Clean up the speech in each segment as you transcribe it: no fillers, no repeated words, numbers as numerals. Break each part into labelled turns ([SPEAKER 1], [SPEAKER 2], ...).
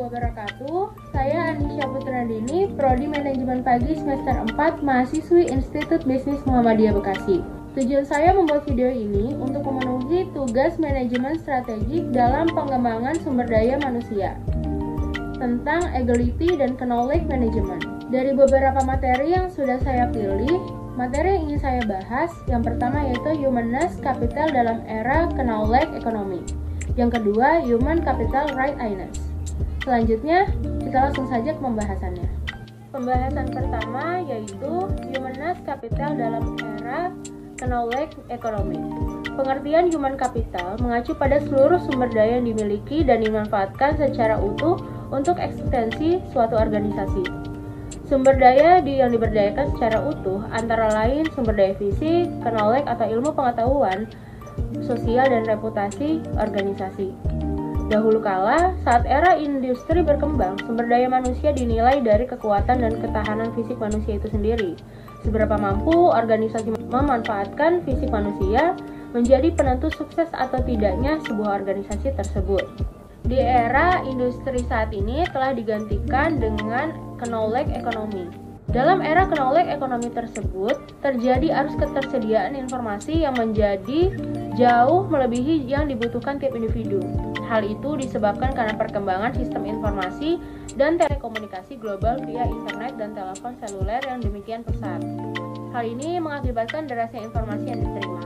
[SPEAKER 1] wabarakatuh. Saya Anisha Putranandini, Prodi Manajemen Pagi semester 4, mahasiswi Institut Bisnis Muhammadiyah Bekasi. Tujuan saya membuat video ini untuk memenuhi tugas manajemen strategik dalam pengembangan sumber daya manusia tentang agility dan knowledge management. Dari beberapa materi yang sudah saya pilih, materi yang ingin saya bahas yang pertama yaitu Humanist Capital dalam era knowledge economy. Yang kedua, Human Capital Right-Ness. Selanjutnya, kita langsung saja ke pembahasannya. Pembahasan pertama yaitu Humanist Capital dalam era knowledge economy. Pengertian human capital mengacu pada seluruh sumber daya yang dimiliki dan dimanfaatkan secara utuh untuk eksistensi suatu organisasi. Sumber daya yang diberdayakan secara utuh antara lain sumber daya fisik, knowledge atau ilmu pengetahuan, sosial dan reputasi organisasi. Dahulu kala, saat era industri berkembang, sumber daya manusia dinilai dari kekuatan dan ketahanan fisik manusia itu sendiri. Seberapa mampu organisasi memanfaatkan fisik manusia menjadi penentu sukses atau tidaknya sebuah organisasi tersebut. Di era industri saat ini telah digantikan dengan knowledge economy. Dalam era knowledge economy tersebut, terjadi arus ketersediaan informasi yang menjadi jauh melebihi yang dibutuhkan tiap individu. Hal itu disebabkan karena perkembangan sistem informasi dan telekomunikasi global via internet dan telepon seluler yang demikian pesat. Hal ini mengakibatkan derasnya informasi yang diterima.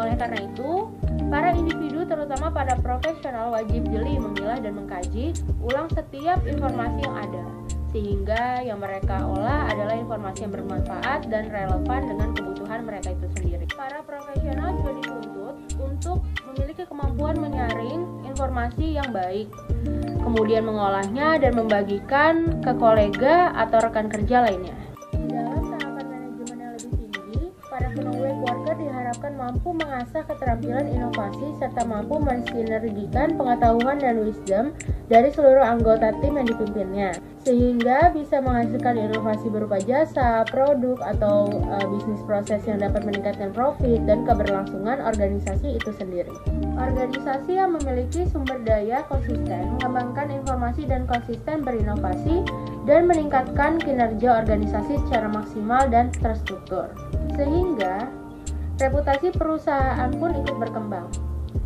[SPEAKER 1] Oleh karena itu, para individu terutama para profesional wajib jeli memilah dan mengkaji ulang setiap informasi yang ada, sehingga yang mereka olah adalah informasi yang bermanfaat dan relevan dengan kebutuhan mereka itu sendiri. Para profesional juga dituntut untuk memiliki kemampuan menyaring informasi yang baik, kemudian mengolahnya dan membagikan ke kolega atau rekan kerja lainnya. Dalam tahapan manajemen yang lebih tinggi, para knowledge worker diharapkan mampu mengasah keterampilan inovasi serta mampu mensinergikan pengetahuan dan wisdom dari seluruh anggota tim yang dipimpinnya, sehingga bisa menghasilkan inovasi berupa jasa, produk, atau bisnis proses yang dapat meningkatkan profit dan keberlangsungan organisasi itu sendiri. Organisasi yang memiliki sumber daya konsisten, mengembangkan informasi dan konsisten berinovasi, dan meningkatkan kinerja organisasi secara maksimal dan terstruktur. Sehingga reputasi perusahaan pun ikut berkembang.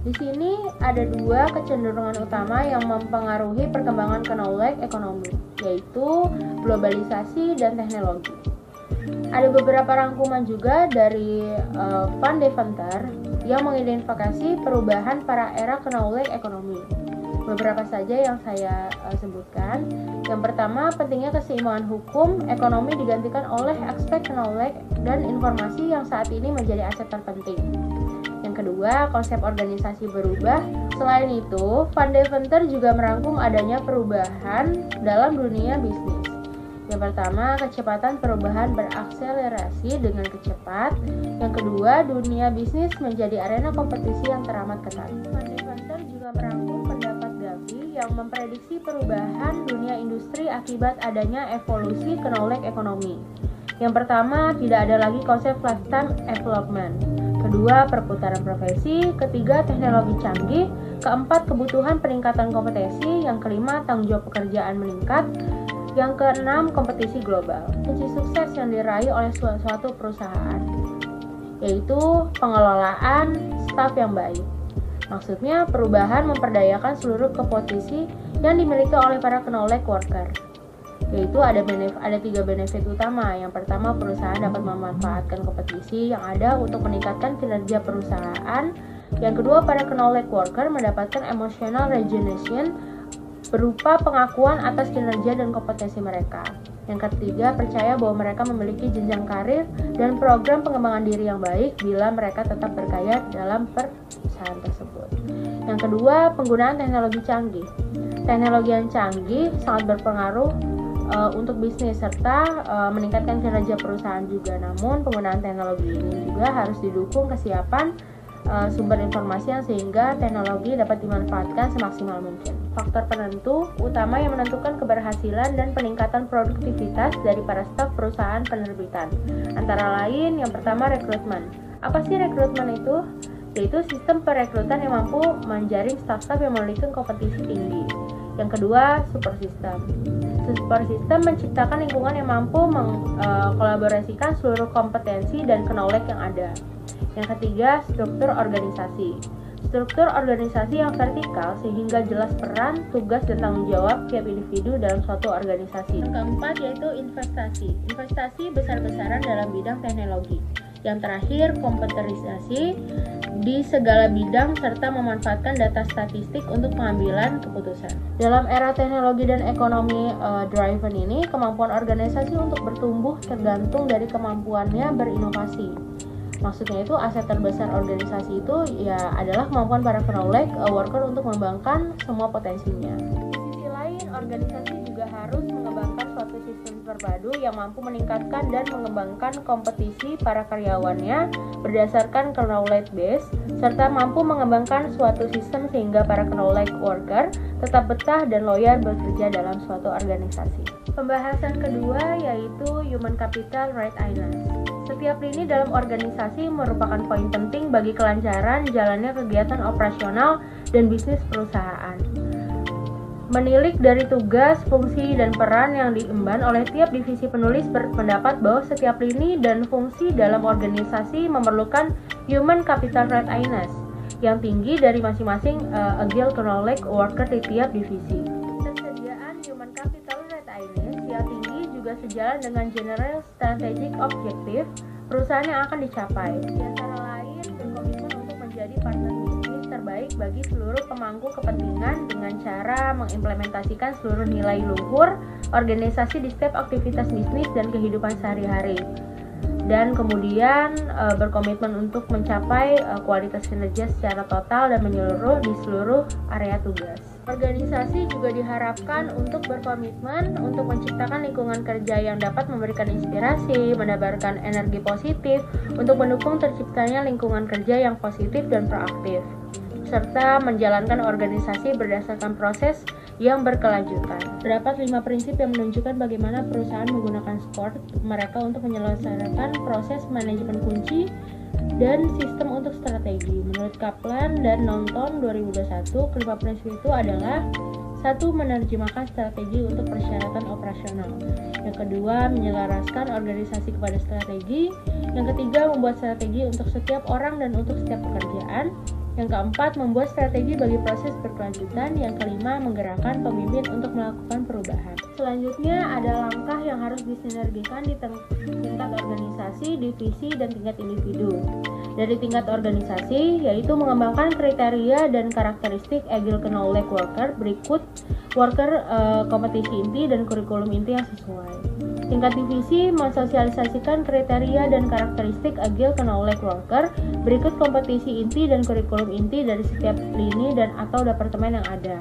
[SPEAKER 1] Di sini ada dua kecenderungan utama yang mempengaruhi perkembangan knowledge economy, yaitu globalisasi dan teknologi. Ada beberapa rangkuman juga dari Van Deventer yang mengidentifikasi perubahan para era knowledge economy. Beberapa saja yang saya sebutkan. Yang pertama, pentingnya keseimbangan hukum ekonomi digantikan oleh aspek knowledge dan informasi yang saat ini menjadi aset terpenting. Yang kedua, konsep organisasi berubah. Selain itu, Van Deventer juga merangkum adanya perubahan dalam dunia bisnis. Yang pertama, kecepatan perubahan berakselerasi dengan cepat. Yang kedua, dunia bisnis menjadi arena kompetisi yang teramat ketat. Van Deventer juga merangkum pendapat Gavi yang memprediksi perubahan dunia industri akibat adanya evolusi knowledge economy. Yang pertama, tidak ada lagi konsep lifetime development. Kedua, perputaran profesi. Ketiga, teknologi canggih. Keempat, kebutuhan peningkatan kompetensi. Yang kelima, tanggung jawab pekerjaan meningkat. Yang keenam, kompetisi global. Kunci sukses yang diraih oleh suatu perusahaan yaitu pengelolaan staf yang baik. Maksudnya, perubahan memperdayakan seluruh kompetensi yang dimiliki oleh para knowledge worker. Yaitu ada tiga benefit utama. Yang pertama, perusahaan dapat memanfaatkan kompetisi yang ada untuk meningkatkan kinerja perusahaan. Yang kedua, para knowledge worker mendapatkan emotional rejuvenation berupa pengakuan atas kinerja dan kompetensi mereka. Yang ketiga, percaya bahwa mereka memiliki jenjang karir dan program pengembangan diri yang baik bila mereka tetap berkarya dalam perusahaan tersebut. Yang kedua, penggunaan teknologi canggih. Teknologi yang canggih sangat berpengaruh untuk bisnis serta meningkatkan kinerja perusahaan juga. Namun penggunaan teknologi ini juga harus didukung kesiapan sumber informasi yang sehingga teknologi dapat dimanfaatkan semaksimal mungkin. Faktor penentu utama yang menentukan keberhasilan dan peningkatan produktivitas dari para staf perusahaan penerbitan. Antara lain, yang pertama rekrutmen. Apa sih rekrutmen itu? Yaitu sistem perekrutan yang mampu menjaring staf-staf yang memiliki kompetisi tinggi. Yang kedua, support system. Support system menciptakan lingkungan yang mampu mengkolaborasikan seluruh kompetensi dan knowledge yang ada. Yang ketiga, struktur organisasi. Struktur organisasi yang vertikal sehingga jelas peran, tugas, dan tanggung jawab tiap individu dalam suatu organisasi. Yang keempat yaitu investasi. Investasi besar-besaran dalam bidang teknologi. Yang terakhir, komputerisasi di segala bidang serta memanfaatkan data statistik untuk pengambilan keputusan. Dalam era teknologi dan ekonomi driven ini, kemampuan organisasi untuk bertumbuh tergantung dari kemampuannya berinovasi. Maksudnya itu aset terbesar organisasi itu ya adalah kemampuan para knowledge worker untuk mengembangkan semua potensinya. Di sisi lain, organisasi juga harus mengembangkan suatu sistem terpadu yang mampu meningkatkan dan mengembangkan kompetisi para karyawannya berdasarkan knowledge base, serta mampu mengembangkan suatu sistem sehingga para knowledge worker tetap betah dan loyal bekerja dalam suatu organisasi. Pembahasan kedua yaitu Human Capital Readiness. Setiap lini dalam organisasi merupakan poin penting bagi kelancaran jalannya kegiatan operasional dan bisnis perusahaan. Menilik dari tugas, fungsi, dan peran yang diemban oleh tiap divisi, penulis berpendapat bahwa setiap lini dan fungsi dalam organisasi memerlukan Human Capital Readiness yang tinggi dari masing-masing agile knowledge worker di tiap divisi. Persediaan Human Capital Readiness yang tinggi juga sejalan dengan General Strategic Objective perusahaan yang akan dicapai. Di antara lain, berkomitmen untuk menjadi partner bisnis terbaik bagi seluruh pemangku kepentingan dengan cara mengimplementasikan seluruh nilai luhur organisasi di setiap aktivitas bisnis dan kehidupan sehari-hari. Dan kemudian berkomitmen untuk mencapai kualitas kinerja secara total dan menyeluruh di seluruh area tugas. Organisasi juga diharapkan untuk berkomitmen untuk menciptakan lingkungan kerja yang dapat memberikan inspirasi, menebarkan energi positif untuk mendukung terciptanya lingkungan kerja yang positif dan proaktif, serta menjalankan organisasi berdasarkan proses yang berkelanjutan. Terdapat 5 prinsip yang menunjukkan bagaimana perusahaan menggunakan SCORE mereka untuk menyelesaikan proses manajemen kunci dan sistem untuk strategi. Menurut Kaplan dan Nonton 2021, kelima prinsip itu adalah: 1. Menerjemahkan strategi untuk persyaratan operasional. Yang kedua, menyelaraskan organisasi kepada strategi. Yang ketiga, membuat strategi untuk setiap orang dan untuk setiap pekerjaan. Yang keempat, membuat strategi bagi proses berkelanjutan. Yang kelima, menggerakkan pemimpin untuk melakukan perubahan. Selanjutnya, ada langkah yang harus disinergikan di tingkat organisasi, divisi, dan tingkat individu. Dari tingkat organisasi, yaitu mengembangkan kriteria dan karakteristik agile knowledge worker berikut worker kompetisi inti dan kurikulum inti yang sesuai. Tingkat divisi, mensosialisasikan kriteria dan karakteristik agile knowledge worker berikut kompetisi inti dan kurikulum inti dari setiap lini dan atau departemen yang ada.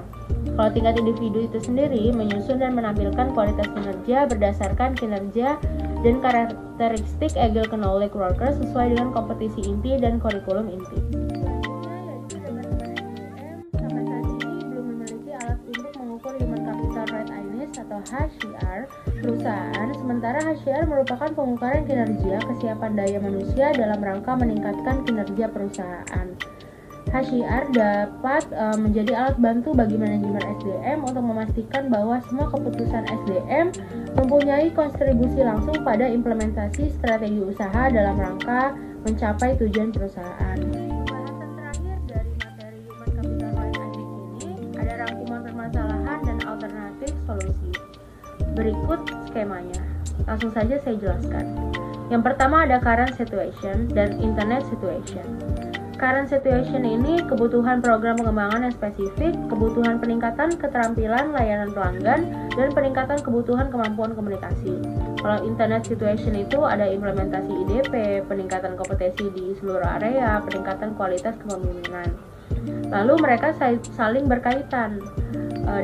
[SPEAKER 1] Kalau tingkat individu itu sendiri, menyusun dan menampilkan kualitas kinerja berdasarkan kinerja dan karakteristik agile knowledge worker sesuai dengan kompetisi inti dan kurikulum inti. Sampai saat ini belum memiliki alat untuk mengukur Human Capital Readiness atau HCR perusahaan, sementara HCR merupakan pengukuran kinerja kesiapan daya manusia dalam rangka meningkatkan kinerja perusahaan. HCR dapat menjadi alat bantu bagi manajemen SDM untuk memastikan bahwa semua keputusan SDM mempunyai kontribusi langsung pada implementasi strategi usaha dalam rangka mencapai tujuan perusahaan. Pembahasan terakhir dari materi Human Capital Readiness ini ada rangkuman permasalahan dan alternatif solusi. Berikut skemanya. Langsung saja saya jelaskan. Yang pertama ada current situation dan internet situation. Current situation ini kebutuhan program pengembangan yang spesifik, kebutuhan peningkatan keterampilan layanan pelanggan, dan peningkatan kebutuhan kemampuan komunikasi. Kalau internet situation itu ada implementasi IDP, peningkatan kompetensi di seluruh area, peningkatan kualitas kepemimpinan. Lalu mereka saling berkaitan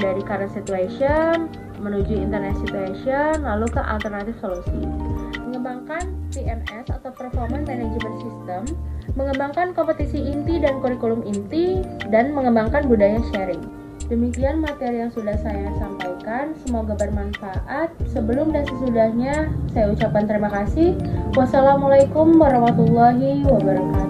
[SPEAKER 1] dari current situation menuju internet situation, lalu ke alternatif solusi. Mengembangkan PMS atau Performance Management System, mengembangkan kompetisi inti dan kurikulum inti, dan mengembangkan budaya sharing. Demikian materi yang sudah saya sampaikan, semoga bermanfaat. Sebelum dan sesudahnya, saya ucapkan terima kasih. Wassalamualaikum warahmatullahi wabarakatuh.